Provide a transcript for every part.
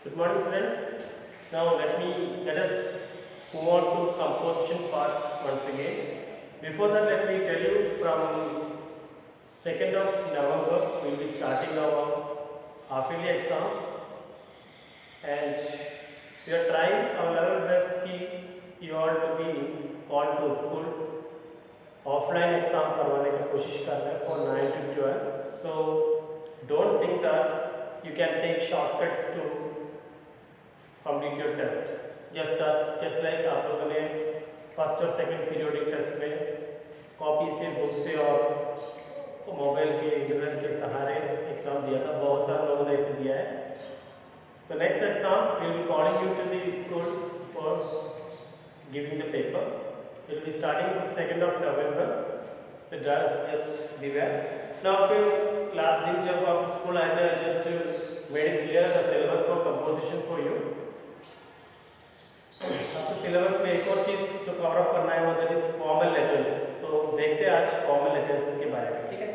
Good morning, students. Now let us move on to composition part once again. Before that, let me tell you from 2nd of November we will be starting our half-yearly exams, and we are trying our level best कि you all to be called to school. Offline exam करवाने का कोशिश कर रहे हैं for 9 to 12. So don't think that you can take shortcuts to complete your test. Just like आप लोगों ने फर्स्ट और सेकंड पीरियोडिक टेस्ट में कॉपी से, बुक से और मोबाइल के इंटरनेट के सहारे एग्ज़ाम दिया था, बहुत सारे लोगों ने इसे दिया है. So next exam we will be calling you to the school for giving the paper. It will be starting from 2nd of November. Just beware. Now last दिन जब आप स्कूल आए थे, just made it clear the syllabus for composition for you. आपको syllabus में एक और चीज़ जो कवर अप करना है वो दैट इज फॉर्मल लेटर्स. तो देखते हैं आज फॉर्मल लेटर्स के बारे में. ठीक है.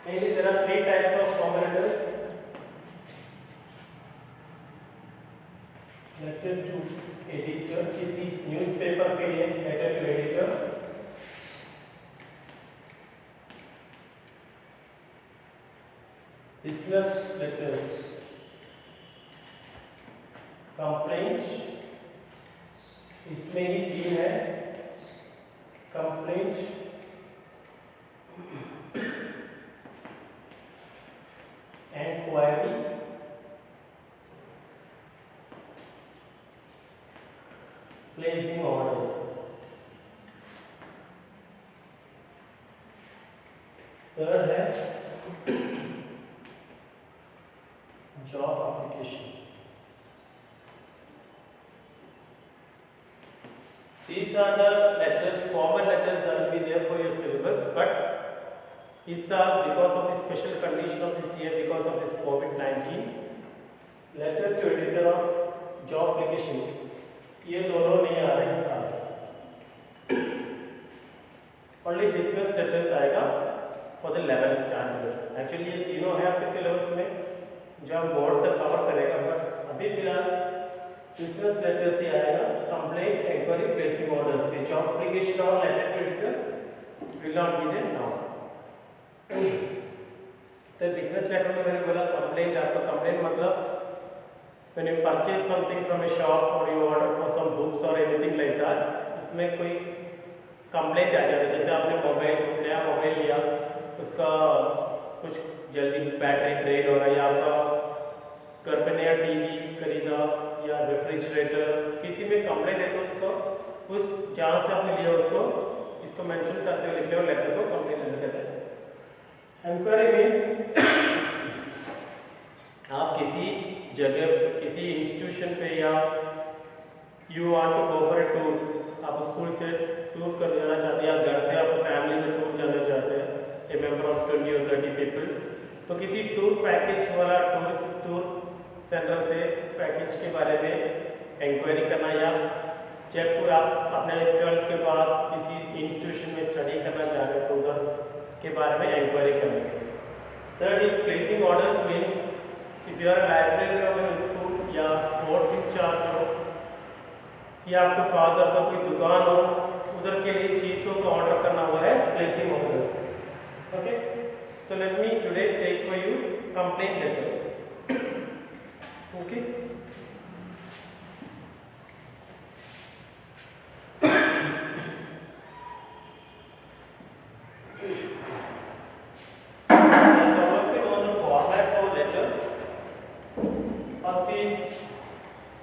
Mainly there are 3 types of formal letters. Letter to editor, किसी न्यूज़पेपर के लिए letter to editor. Business letters. Complaint, इसमें ही 3 है. Complaint, enquiry, placing orders. Third है job application. These are the letters, formal letters that will be there for your syllabus, but these are because of the special condition of this year, because of this COVID-19. Letter to editor और job application ये दोनों नहीं आ रहे इस साल. Only business letters आएगा for the 11th standard. Actually ये तीनों है आपके सिलेबस में जो हम बोर्ड तक कवर करेगा, बट अभी फिलहाल business letters ही आएगा. Complaint, enquiry, placing orders. ये job application और letter to editor will not be there now. तो बिजनेस लेटर में मैंने बोला कंप्लेंट. आपका कंप्लेंट मतलब when you purchase something from a shop or you order for some books or anything like that, उसमें कोई complaint आ जाता है. जैसे आपने नया मोबाइल लिया, उसका कुछ जल्दी बैटरी ड्रेन हो रहा है, या आपका घर पे नया टीवी खरीदा या रेफ्रिजरेटर, किसी में कंप्लेंट है तो उसको उस जहाँ से आपने लिया उसको इसको मेंशन करते हुए लिखे और लेटर को कंप्लेंट लेटर कहते हैं. एंक्वायरी मीन्स आप किसी जगह, किसी इंस्टीट्यूशन पे, या you want to go for a tour, आप स्कूल से टूर कर जाना चाहते हैं, या घर से आप फैमिली में टूर जाना चाहते हैं, ए मेंबर ऑफ 20 और 30 पीपल, तो किसी टूर पैकेज वाला टूरिस्ट टूर सेंटर से पैकेज के बारे में इंक्वायरी करना, या जब आप अपने 12th के बाद किसी इंस्टीट्यूशन में स्टडी करना चाह रहे हैं तो उधर के बारे में इंक्वायरी करना. Third is placing orders. Means if you are library of a school या स्पोर्ट्स इंचार्ज हो, या आपके फादर का कोई दुकान हो, उधर के लिए चीज़ों का ऑर्डर करना हुआ है placing orders. Okay. So let me today take for you complaint letter. Okay.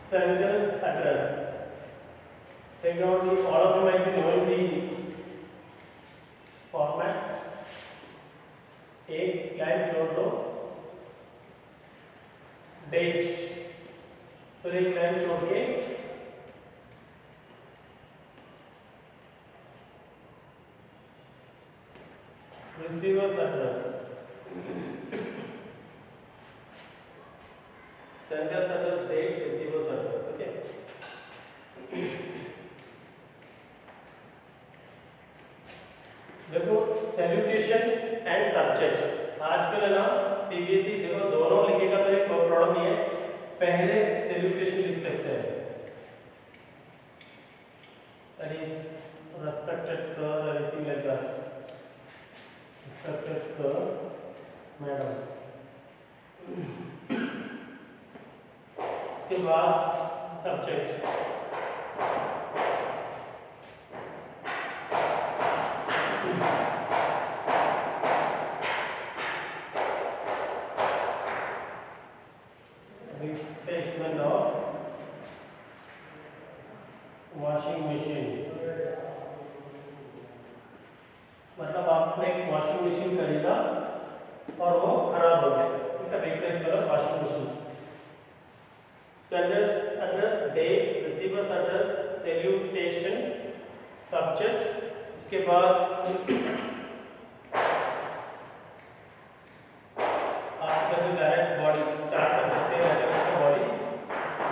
Sender's address. Take out the, all of you might be knowing the format. एक लाइन छोड़ दो, डेट, फिर एक लाइन छोड़ के receiver's address, sender's address, date, receiver's address. Okay. देखो salutation and subject आजकल है ना सीबीएसई देखो दोनों लिखेगा तो एक प्रॉब्लम नहीं है, पहले सैल्यूटेशन लिख सकते हैं, that is respected sir or anything like that, respected sir madam, उसके बाद subject replacement of washing machine, मतलब आपने एक वॉशिंग मशीन खरीदा और वो खराब हो गया, इसका रिप्लेस करो washing machine. Sender's address, date, receiver's address, salutation, subject, उसके बाद आप कैसे डायरेक्ट बॉडी स्टार्ट कर सकते हैं, बॉडी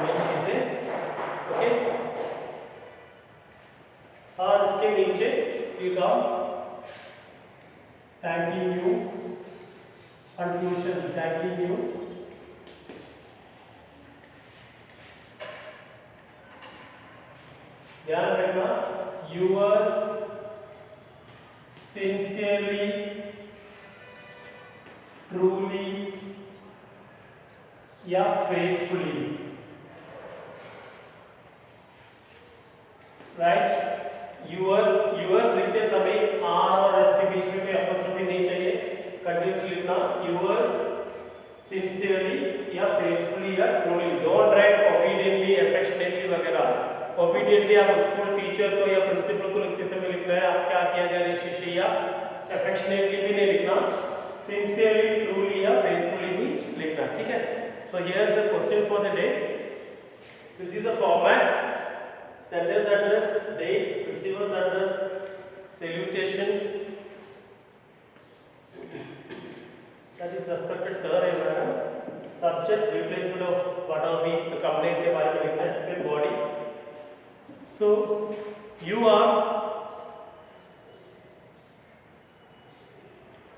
मेन चीजें। ओके, और इसके नीचे you come thanking you, conclusion thanking you, ध्यान रखना यूअर्स सिंसियरली, ट्रूली या फेथफुली, राइट। यूअर्स लिखते समय आर और एस के बीच में कोई अपॉस्ट्रोफी नहीं चाहिए, कंटिन्यूअसली लिखना यूअर्स सिंसियरली या फेथफुली या truly, don't write obediently, affectionately वगैरह। ओबीडियंटली आप स्कूल टीचर को या प्रिंसिपल को लिखते समय लिखना है, आप क्या किया जाए रेशिशी या अफेक्शनेटली भी नहीं लिखना, सिंसियरली, ट्रूली या फेथफुली ही लिखना, ठीक है। So here is the question for the day. This is the format: sender's address, date, receiver's address, salutation, that is respected sir and madam, subject replacement of whatever we the complaint के बारे में लिखना है, फिर body. So you are,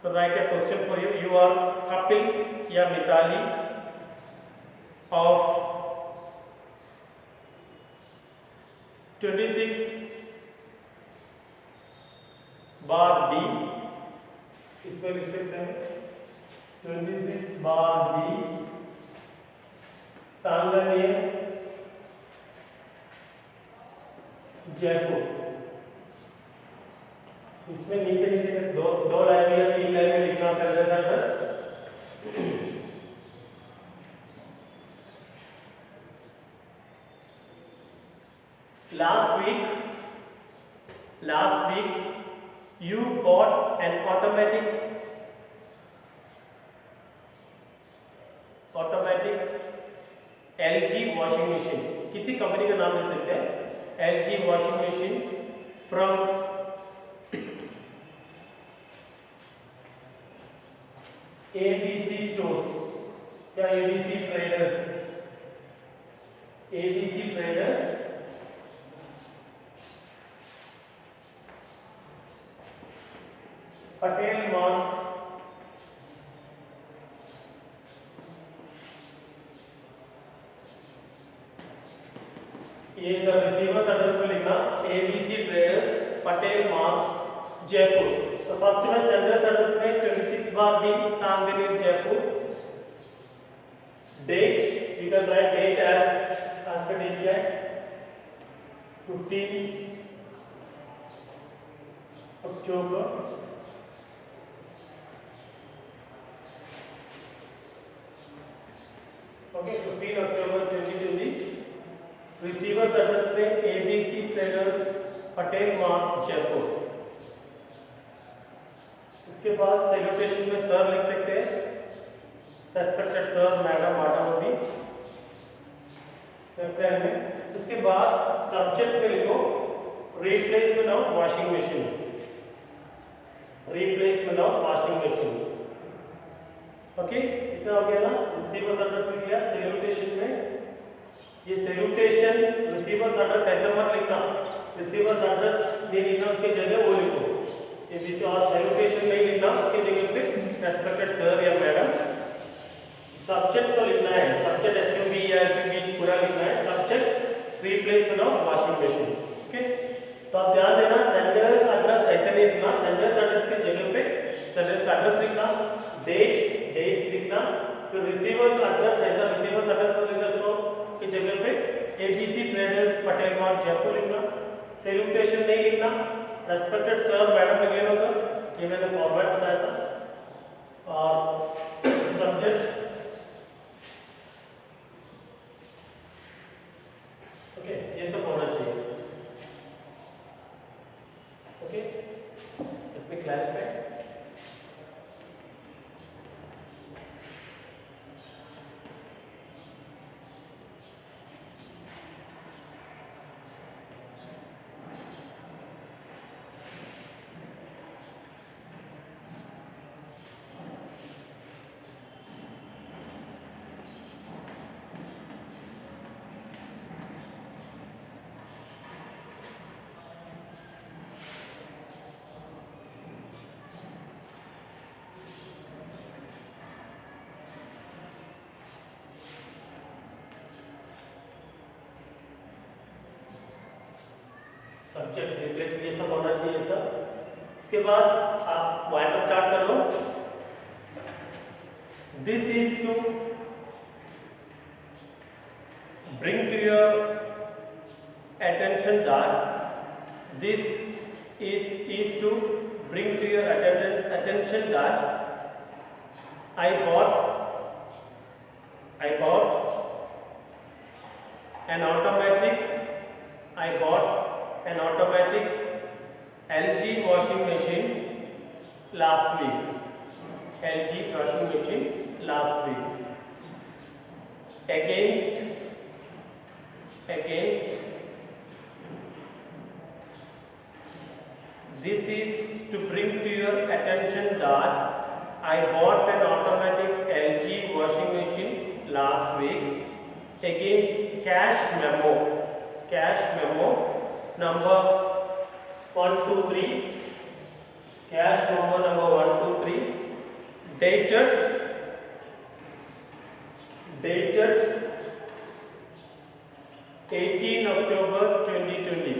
so write a question for you. You are Kapil या Mitali of 26/D, इसमें लिख सकते हैं 26/D, सांगनेर, जयपुर। इसमें नीचे नीचे दो लाइन या तीन लाइन में लिखना है address. Last week you bought an automatic LG washing machine, किसी कंपनी का नाम लिख सकते हैं, LG washing machine from ABC stores या ABC traders, पटेल मॉल, ये द रिसीवर्स एड्रेस में लिखना ABC traders, Patel mall, Jaipur. तो फर्स्ट में सेंडर्स एड्रेस में 26/D, Sanganer, Jaipur. Date you can write date as, आज का डेट क्या है 15 October, okay 15 October 2020। Receiver's address में ABC ट्रेडर्स, पटेल मार्ग, जयपुर। उसके बाद सैल्यूटेशन में सर लिख सकते हैं, रेस्पेक्टेड सर, मैडम, मैडम भी। उसके बाद सब्जेक्ट में लिखो replacement of washing machine. Replacement of washing machine. Okay, इतना हो गया ना। रिसीवर्स एड्रेस लिख लिया। सैल्यूटेशन में ये सैल्यूटेशन रिसीवर्स एड्रेस ऐसे मत लिखना, रिसीवर्स एड्रेस ये लिखना, उसके जगह वो लिखो। ये बीच और सैल्यूटेशन नहीं लिखना, उसके जगह पे रेस्पेक्टेड सर या मैडम। सब्जेक्ट तो लिखना है, सब्जेक्ट एसयूबी या एसयूबी पूरा लिखना है। Subject replacement of washing machine. Okay, तो आप ध्यान देना, सेंडर्स एड्रेस ऐसे नहीं लिखना, सेंडर्स एड्रेस के जगह पे सेंडर्स का एड्रेस लिखना, डेट लिखना। तो रिसीवर्स एड्रेस ऐसा रिसीवर्स एड्रेस पर लिखना इसको की जगह पे एबीसी ट्रेडर्स पटेल मार्ग जयपुर लिखना। सैल्यूटेशन नहीं लिखना, रेस्पेक्टेड सर मैडम लिख लेना सर, ये मैंने फॉर्मेट बताया था। और सब्जेक्ट ओके, ये सब होना चाहिए। Okay, let me clarify. Subject replace ये सब होना चाहिए सब। इसके बाद आप पॉइंट स्टार्ट कर लो। This is to bring to your attention that this it is to bring to your attention that I bought an automatic LG washing machine last week. LG washing machine last week. Against this is to bring to your attention that I bought an automatic LG washing machine last week against cash memo number 123, cash memo number 123, dated 18 October 2020.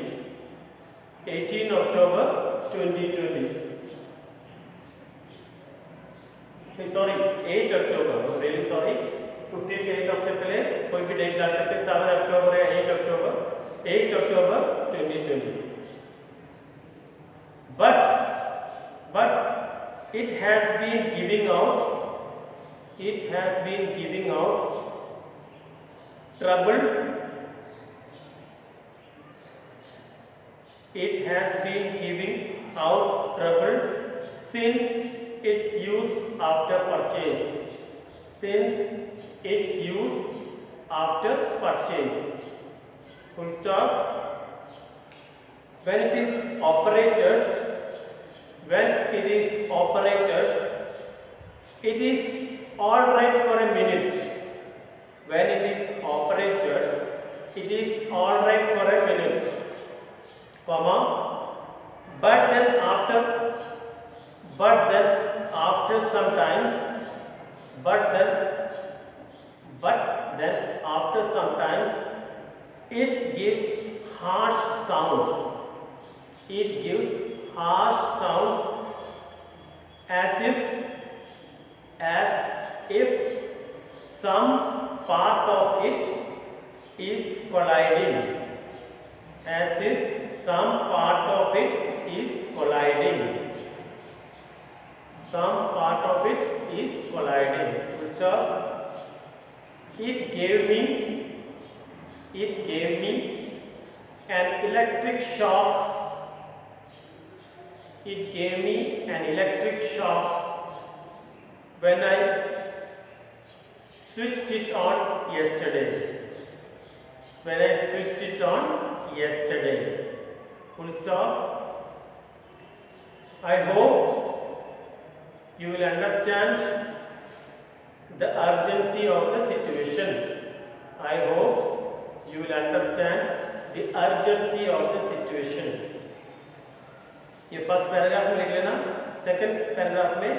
18 October 2020. Sorry, 8 October. I'm really sorry. 15 के 8 से पहले कोई भी date डाल सकते हैं। 7 अक्टूबर या 8 अक्टूबर 2020. But it has been giving out trouble. It has been giving out trouble since its use after purchase. Full stop. When it is operated, it is all right for a minute. When it is operated, it is all right for a minute, comma, but then after sometimes it gives harsh sound. As if some part of it is colliding. Some part of it is colliding. Full stop. It gave me an electric shock. When I switched it on yesterday. Full stop. I hope you will understand the urgency of the situation. I hope you will understand the urgency of the situation. ये first paragraph में लिख लेना. Second paragraph में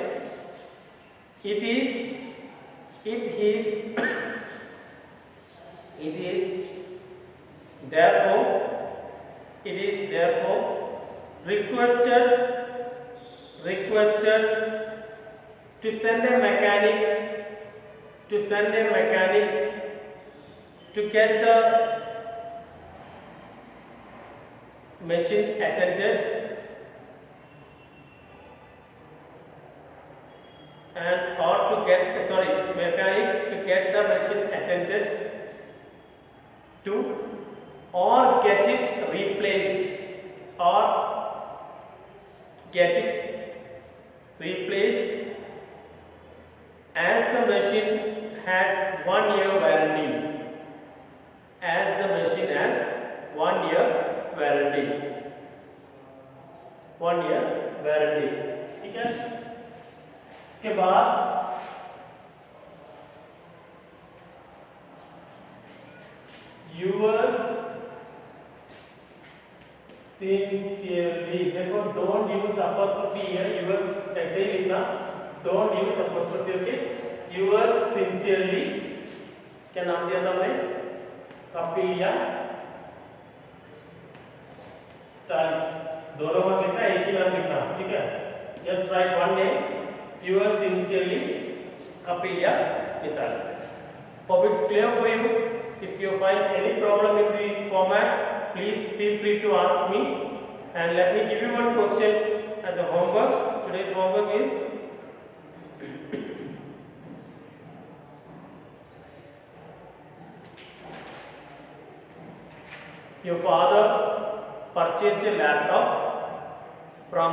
it is therefore requested to send a mechanic to get the machine attended and or to get mechanic to get the machine attended to or get it replaced as the machine has 1 year warranty. As the machine has 1 year warranty. 1 year warranty. ठीक है. इसके बाद yours sincerely. देखो don't use apostrophe here. yours ऐसे ही लिखना. don't use apostrophe. Okay. yours sincerely. क्या नाम दिया था हमने? कपिलिया ताली. दोनों मत लिखना, एक ही नाम लिखना. ठीक है. just write one name. yours sincerely Kapilya Mitali. Hope it's clear for you. If you find any problem in the format, please feel free to ask me. And let me give you one question as a homework. Today's homework is your father purchased a laptop from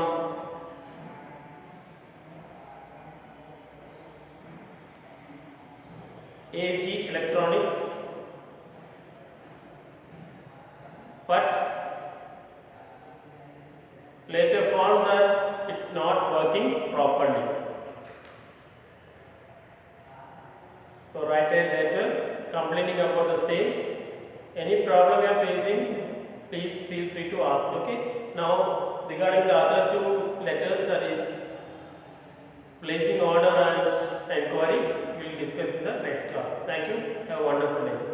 AG Electronics, but later found that it's not working properly. So write a letter complaining about the same. Any problem you are facing, please feel free to ask. Okay. Now regarding the other two letters, that is placing order and inquiry, we will discuss in the next class. Thank you. Have a wonderful day.